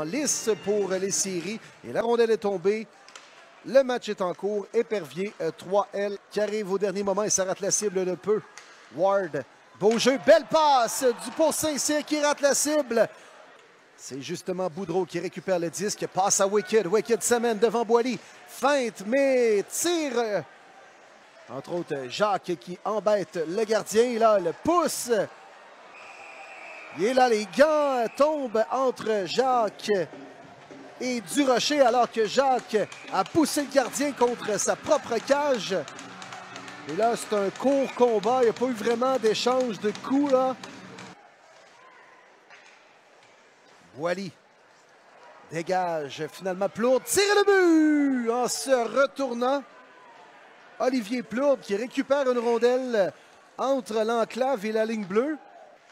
en lice pour les séries. Et la rondelle est tombée. Le match est en cours. Épervier 3L qui arrive au dernier moment et ça rate la cible de peu. Ward, beau jeu, belle passe du pour Saint-Cyr qui rate la cible. C'est justement Boudreau qui récupère le disque, passe à Wicked. Wicked s'amène devant Boily. Feinte, mais tire. Entre autres, Jacques qui embête le gardien. Là, le pouce. Et là, les gants tombent entre Jacques et Durocher, alors que Jacques a poussé le gardien contre sa propre cage. Et là, c'est un court combat. Il n'y a pas eu vraiment d'échange de coups, là. Boily dégage. Finalement, Plourde tire le but en se retournant. Olivier Plourde qui récupère une rondelle entre l'enclave et la ligne bleue.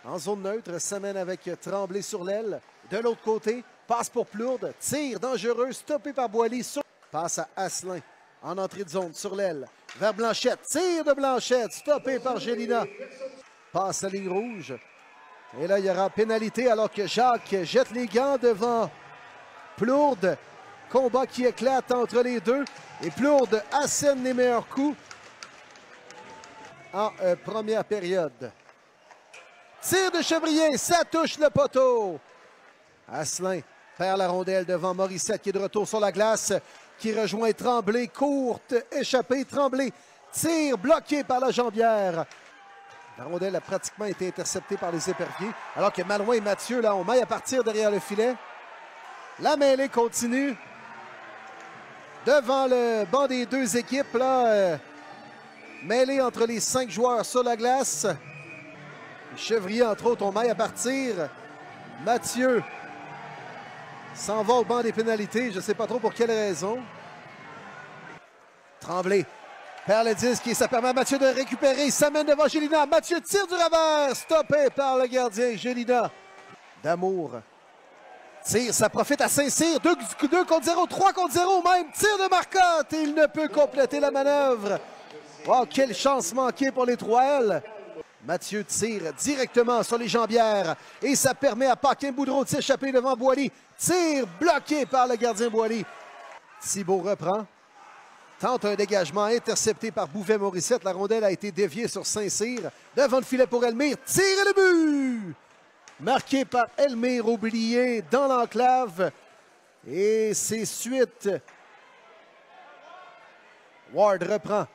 En zone neutre, s'amène avec Tremblay sur l'aile. De l'autre côté, passe pour Plourde. Tir dangereux, stoppé par Boily. Passe à Asselin en entrée de zone sur l'aile. Vers Blanchette. Tir de Blanchette, stoppé par Gélina. Passe à ligne rouge. Et là, il y aura pénalité alors que Jacques jette les gants devant Plourde. Combat qui éclate entre les deux. Et Plourde assène les meilleurs coups en première période. Tir de Chevrier, ça touche le poteau. Asselin perd la rondelle devant Morissette qui est de retour sur la glace, qui rejoint Tremblay, courte, échappée. Tremblay, tir bloqué par la jambière. La rondelle a pratiquement été interceptée par les éperviers, alors que Malouin et Mathieu, là, on maille à partir derrière le filet. La mêlée continue. Devant le banc des deux équipes, là, mêlée entre les 5 joueurs sur la glace. Chevrier, entre autres, on maille à partir. Mathieu s'en va au banc des pénalités. Je ne sais pas trop pour quelle raison. Tremblay perd le disque et ça permet à Mathieu de récupérer. Il s'amène devant Gélina. Mathieu tire du revers. Stoppé par le gardien Gélina. D'Amour. Tire, ça profite à Saint-Cyr. 2 contre 0, 3 contre 0 même. Tire de Marcotte et il ne peut compléter la manœuvre. Oh, quelle chance manquée pour les 3L. Mathieu tire directement sur les jambières et ça permet à Paquin Boudreau de s'échapper devant Boily. Tire bloqué par le gardien Boily. Thibault reprend. Tente un dégagement intercepté par Bouvet-Morissette. La rondelle a été déviée sur Saint-Cyr. Devant le filet pour Elmire. Tire et le but! Marqué par Elmire oublié dans l'enclave. Et c'est suite. Ward reprend.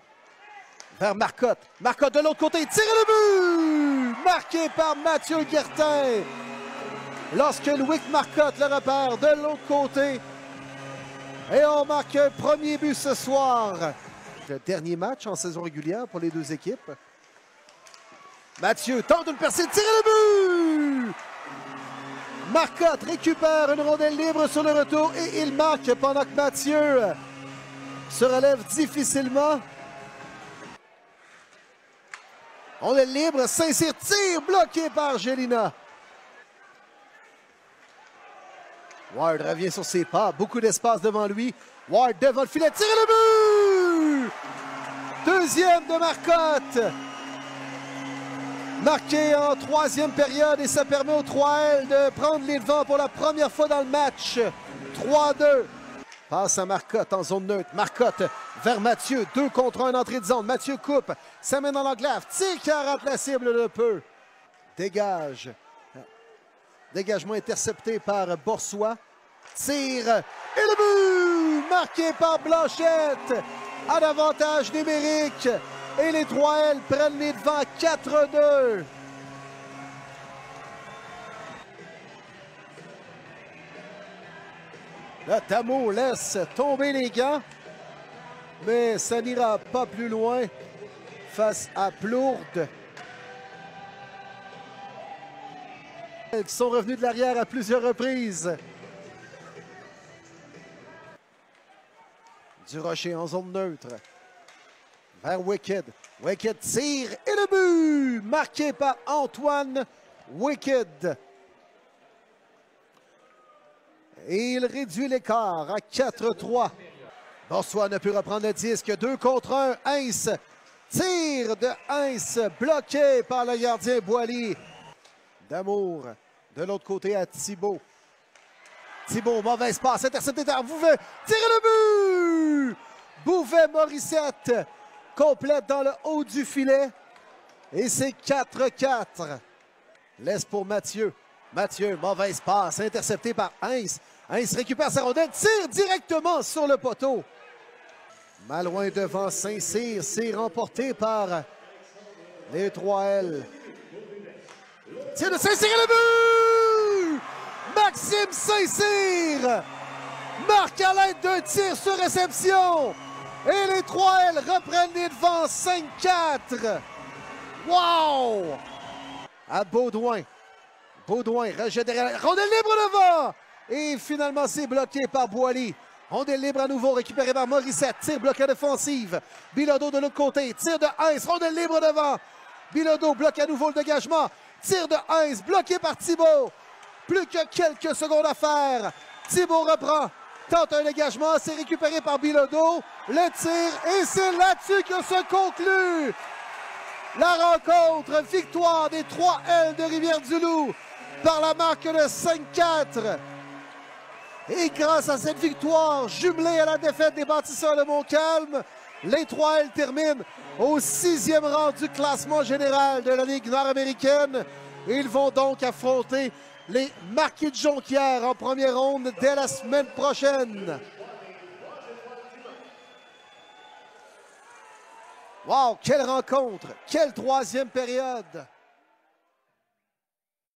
Vers Marcotte. Marcotte de l'autre côté. Tire le but! Marqué par Mathieu Guertin. Lorsque Louis Marcotte le repère de l'autre côté. Et on marque un premier but ce soir. Le dernier match en saison régulière pour les deux équipes. Mathieu tente une percée, tire le but! Marcotte récupère une rondelle libre sur le retour et il marque pendant que Mathieu se relève difficilement. Rondelle libre, Saint-Cyr tire, bloqué par Gélina. Ward revient sur ses pas, beaucoup d'espace devant lui. Ward devant le filet, tire le but! Deuxième de Marcotte. Marqué en 3e période et ça permet aux 3L de prendre les devants pour la première fois dans le match. 3-2. Passe à Marcotte en zone neutre. Marcotte vers Mathieu. 2 contre 1 entrée de zone. Mathieu coupe. S'amène dans l'enclave. Tire qui rate la cible de peu. Dégage. Dégagement intercepté par Boursois. Tire et le but! Marqué par Blanchette. À l'avantage numérique. Et les 3L prennent les devants 4-2. Là, Tamo laisse tomber les gants. Mais ça n'ira pas plus loin face à Plourde. Qui sont revenus de l'arrière à plusieurs reprises. Durocher en zone neutre. Vers Wicked. Wicked tire et le but! Marqué par Antoine Wicked. Et il réduit l'écart à 4-3. Boursois ne peut reprendre le disque. 2 contre 1. Heinz. Tir de Heinz. Bloqué par le gardien Boily. D'Amour. De l'autre côté à Thibault. Thibault, mauvaise passe, intercepté par Bouvet. Tire le but! Bouvet-Morissette complète dans le haut du filet. Et c'est 4-4. Laisse pour Mathieu. Mathieu, mauvaise passe, intercepté par Heinz. Heinz récupère sa rondelle, tire directement sur le poteau. Malouin devant Saint-Cyr, c'est remporté par les 3L. Tire de Saint-Cyr et le but! Maxime Saint-Cyr marque à l'aide d'un tir sur réception. Et les 3L reprennent les devants 5-4. Wow! À Baudouin. Baudouin rejette derrière. Rondelle libre devant. Et finalement, c'est bloqué par Boily. Rondelle libre à nouveau, récupéré par Morissette. Tir bloqué à défensive. Bilodeau de l'autre côté. Tir de Heinz. Rondelle libre devant. Bilodeau bloque à nouveau le dégagement. Tir de Heinz, bloqué par Thibault. Plus que quelques secondes à faire. Thibault reprend. Tente un dégagement. C'est récupéré par Bilodeau. Le tir. Et c'est là-dessus que se conclut la rencontre. Victoire des 3L de Rivière-du-Loup par la marque de 5-4. Et grâce à cette victoire jumelée à la défaite des Bâtisseurs de Montcalm, les 3L terminent au 6e rang du classement général de la Ligue nord-américaine. Ils vont donc affronter les Marquis de Jonquière en première ronde dès la semaine prochaine. Wow, quelle rencontre! Quelle troisième période!